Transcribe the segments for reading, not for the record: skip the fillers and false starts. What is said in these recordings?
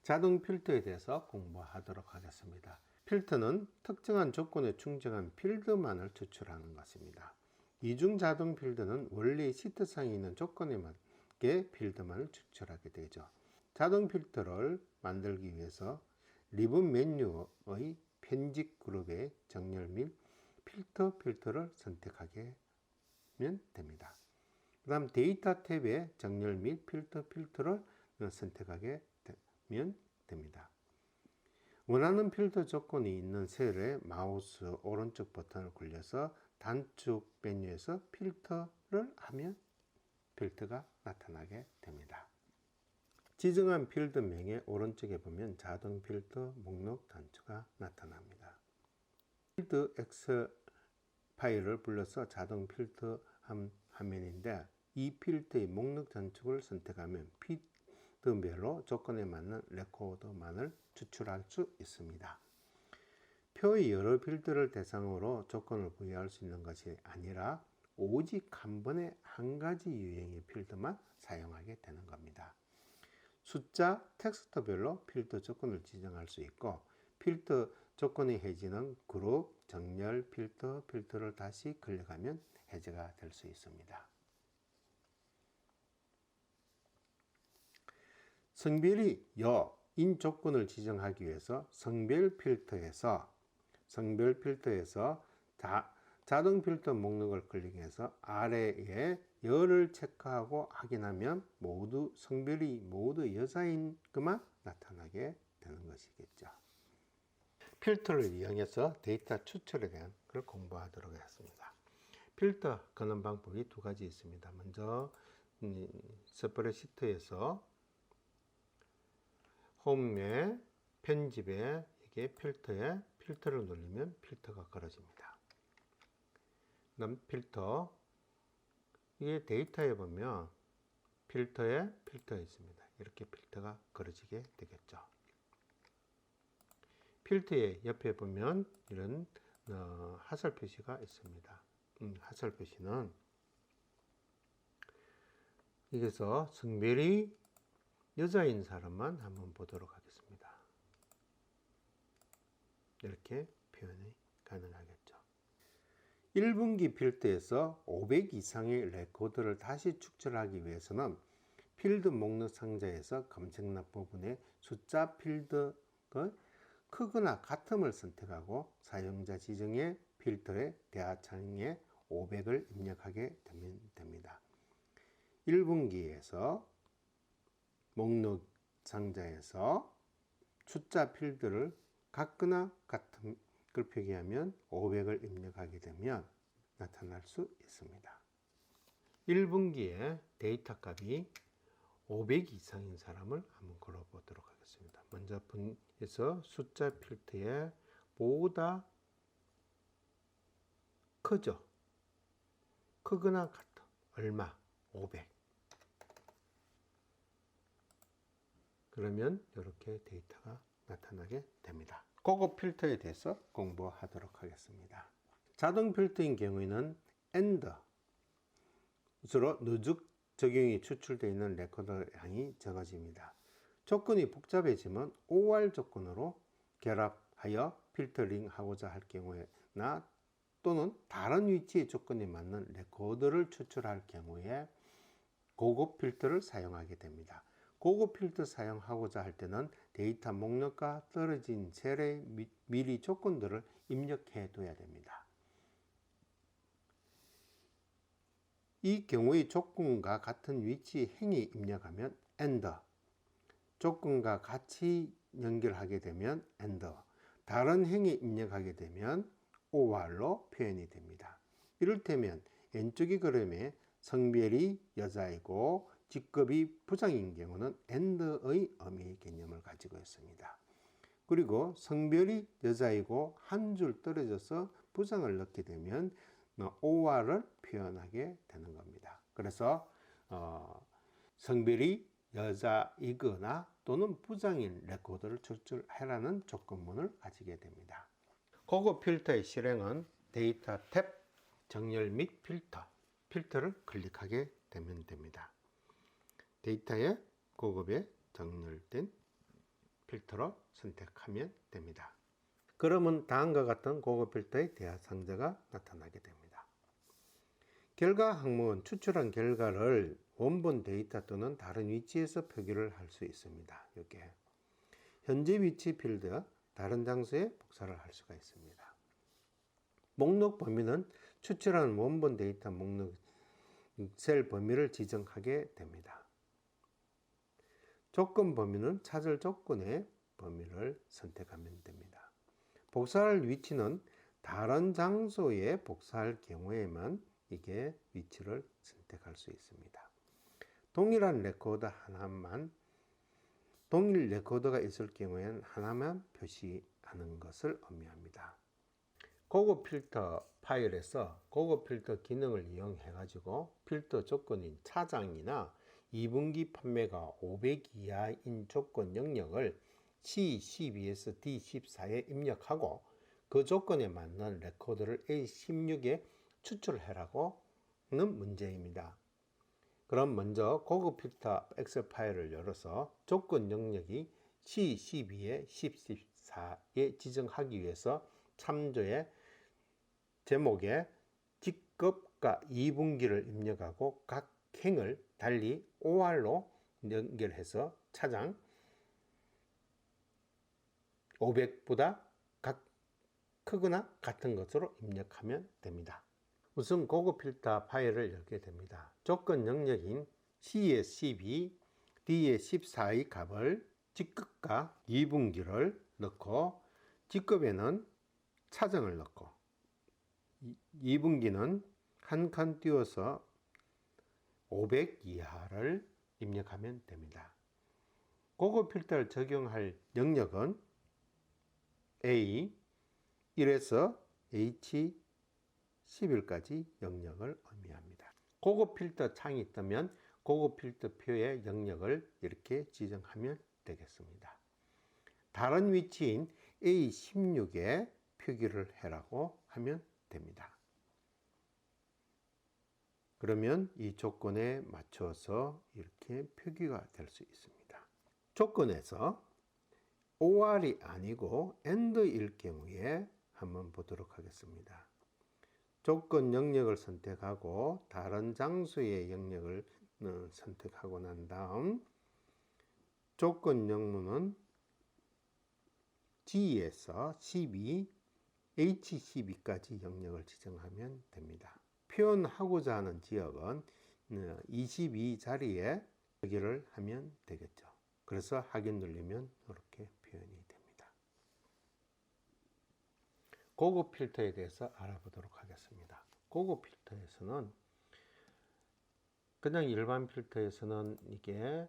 자동 필터에 대해서 공부하도록 하겠습니다. 필터는 특정한 조건에 충족한 필드만을 추출하는 것입니다. 이중 자동 필터는 원래 시트상에 있는 조건에 맞게 필드만을 추출하게 되죠. 자동 필터를 만들기 위해서 리본 메뉴의 편집 그룹의 정렬 및 필터를 선택하게 하면 됩니다. 그 다음 데이터 탭의 정렬 및 필터를 선택하게 되면 됩니다. 원하는 필터 조건이 있는 셀에 마우스 오른쪽 버튼을 굴려서 단축 메뉴에서 필터를 하면 필터가 나타나게 됩니다. 지정한 필드명의 오른쪽에 보면 자동 필터 목록 단추가 나타납니다. 필드 엑셀 파일을 불러서 자동 필터 화면인데 이 필터의 목록 단축을 선택하면 필드별로 조건에 맞는 레코더만을 추출할 수 있습니다. 표의 여러 필드를 대상으로 조건을 부여할 수 있는 것이 아니라 오직 한 번에 한 가지 유형의 필드만 사용하게 되는 겁니다. 숫자, 텍스트별로 필터 조건을 지정할 수 있고 필터 조건이 해지는 그룹, 정렬, 필터를 다시 클릭하면 해제가 될 수 있습니다. 성별이 여인 조건을 지정하기 위해서 성별 필터에서 자동 필터 목록을 클릭해서 아래에 여를 체크하고 확인하면 성별이 모두 여자인 것만 나타나게 되는 것이겠죠. 필터를 이용해서 데이터 추출에 대한 걸 공부하도록 하겠습니다. 필터 거는 방법이 두 가지 있습니다. 먼저 스프레드시트에서 홈에 편집에 이게 필터를 누르면 필터가 걸어집니다. 그다음 필터, 이게 데이터에 보면 필터에 있습니다. 이렇게 필터가 걸어지게 되겠죠. 필터의 옆에 보면 이런 하설 표시가 있습니다. 하설 표시는 여기서 성별이 여자인 사람만 한번 보도록 하겠습니다. 이렇게 표현이 가능하겠죠. 1분기 필터에서 500 이상의 레코드를 다시 축출하기 위해서는 필드 목록 상자에서 검색란 부분에 숫자 필드의 크거나 같음을 선택하고 사용자 지정의 필터의 대하창에 500을 입력하게 되면 됩니다. 1분기에서 목록 상자에서 숫자 필드를 같거나 같음을 표기하면 500을 입력하게 되면 나타날 수 있습니다. 1분기에 데이터 값이 500 이상인 사람을 한번 걸어보도록 하겠습니다. 먼저 분에서 숫자 필터에 보다 크죠? 크거나 같아. 얼마? 500. 그러면 이렇게 데이터가 나타나게 됩니다. 고급 필터에 대해서 공부하도록 하겠습니다. 자동 필터인 경우에는 AND 주로 누적 적용이 추출되어 있는 레코더 양이 적어집니다. 조건이 복잡해지면 OR 조건으로 결합하여 필터링 하고자 할 경우에나 또는 다른 위치의 조건에 맞는 레코더를 추출할 경우에 고급 필터를 사용하게 됩니다. 고급 필터 사용하고자 할 때는 데이터 목록과 떨어진 셀의 미리 조건들을 입력해 둬야 됩니다. 이 경우의 조건과 같은 위치의 행이 입력하면 AND, 조건과 같이 연결하게 되면 AND, 다른 행이 입력하게 되면 OR로 표현이 됩니다. 이를테면 왼쪽의 그림에 성별이 여자이고 직급이 부장인 경우는 AND의 의미 개념을 가지고 있습니다. 그리고 성별이 여자이고 한 줄 떨어져서 부장을 넣게 되면 OR을 표현하게 되는 겁니다. 그래서 성별이 여자이거나 또는 부장인 레코드를 추출하라는 조건문을 가지게 됩니다. 고급 필터의 실행은 데이터 탭, 정렬 및 필터를 클릭하게 되면 됩니다. 데이터에 고급에 정렬된 필터로 선택하면 됩니다. 그러면 다음과 같은 고급 필터의 대하상자가 나타나게 됩니다. 결과 항목은 추출한 결과를 원본 데이터 또는 다른 위치에서 표기를 할 수 있습니다. 이렇게 현재 위치 필드, 다른 장소에 복사를 할 수가 있습니다. 목록 범위는 추출한 원본 데이터 목록 셀 범위를 지정하게 됩니다. 조건 범위는 찾을 조건의 범위를 선택하면 됩니다. 복사할 위치는 다른 장소에 복사할 경우에만 이게 위치를 선택할 수 있습니다. 동일 레코더가 있을 경우에는 하나만 표시하는 것을 의미합니다. 고급 필터 파일에서 고급 필터 기능을 이용해 가지고 필터 조건인 차장이나 2분기 판매가 500 이하인 조건 영역을 C12에서 D14에 입력하고 그 조건에 맞는 레코더를 A16에 추출해라고는 문제입니다. 그럼 먼저 고급 필터 엑셀 파일을 열어서 조건 영역이 C12에 14에 지정하기 위해서 참조의 제목에 직급과 2분기를 입력하고 각 행을 달리 OR로 연결해서 차장 500보다 크거나 같은 것으로 입력하면 됩니다. 우선 고급 필터 파일을 열게 됩니다. 조건 영역인 C의 12, D의 14의 값을 직급과 2분기를 넣고 직급에는 차정을 넣고 2분기는 한 칸 띄워서 500 이하를 입력하면 됩니다. 고급 필터를 적용할 영역은 A 1에서 H11까지 영역을 의미합니다. 고급 필터 창이 뜨면 고급 필터 표의 영역을 이렇게 지정하면 되겠습니다. 다른 위치인 A16에 표기를 해라고 하면 됩니다. 그러면 이 조건에 맞춰서 이렇게 표기가 될 수 있습니다. 조건에서 OR이 아니고 AND일 경우에 한번 보도록 하겠습니다. 조건 영역을 선택하고 다른 장소의 영역을 선택하고 난 다음 조건 영문은 G에서 12, H12까지 영역을 지정하면 됩니다. 표현하고자 하는 지역은 22 자리에 표기를 하면 되겠죠. 그래서 확인 누르면 이렇게 표현이 됩니다. 고급 필터에 대해서 알아보도록 하겠습니다. 고급 필터에서는 그냥 일반 필터에서는 이게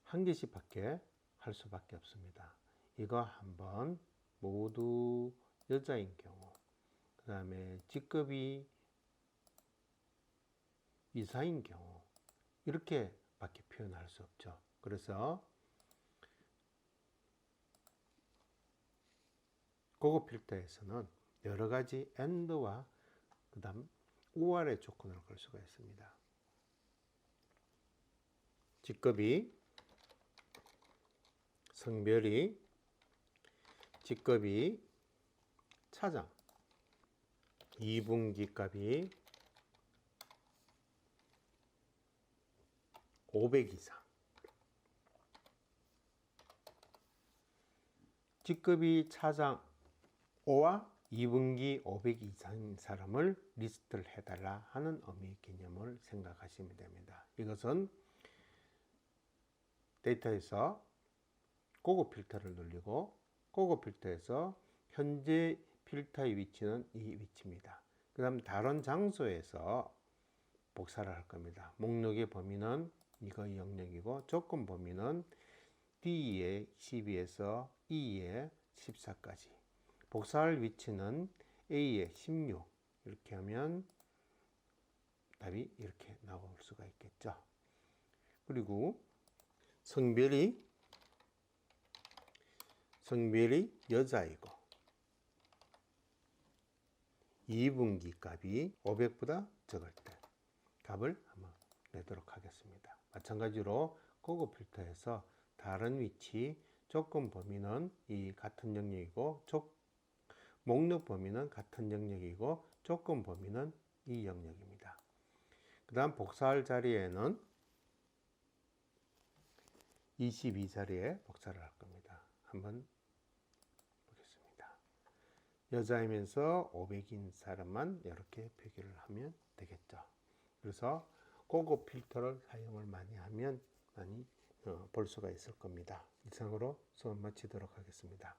한 개씩 밖에 할 수밖에 없습니다. 이거 한번 모두 여자인 경우, 그 다음에 직급이 이사인 경우 이렇게 밖에 표현할 수 없죠. 그래서 고급 필터에서는 여러 가지 AND와 그 다음 OR의 조건을 걸 수가 있습니다. 직급이, 성별이, 직급이, 차장, 2분기 값이 500 이상, 직급이 차장 5와 2분기 500 이상인 사람을 리스트를 해달라 하는 의미의 개념을 생각하시면 됩니다. 이것은 데이터에서 고급 필터를 누르고 고급 필터에서 현재 필터의 위치는 이 위치입니다. 그 다음 다른 장소에서 복사를 할 겁니다. 목록의 범위는 이거 영역이고 조건 범위는 D의 12에서 E의 14까지, 복사할 위치는 A의 16, 이렇게 하면 답이 이렇게 나올 수가 있겠죠. 그리고 성별이 여자이고 2분기 값이 500보다 적을 때 값을 한번 내도록 하겠습니다. 마찬가지로 고급 필터에서 다른 위치, 조건 범위는 이 같은 영역이고 목록 범위는 같은 영역이고 조건 범위는 이 영역입니다. 그 다음 복사할 자리에는 22자리에 복사를 할 겁니다. 한번 보겠습니다. 여자이면서 500인 사람만 이렇게 표기를 하면 되겠죠. 그래서 고급 필터를 사용을 많이 하면 많이 볼 수가 있을 겁니다. 이상으로 수업 마치도록 하겠습니다.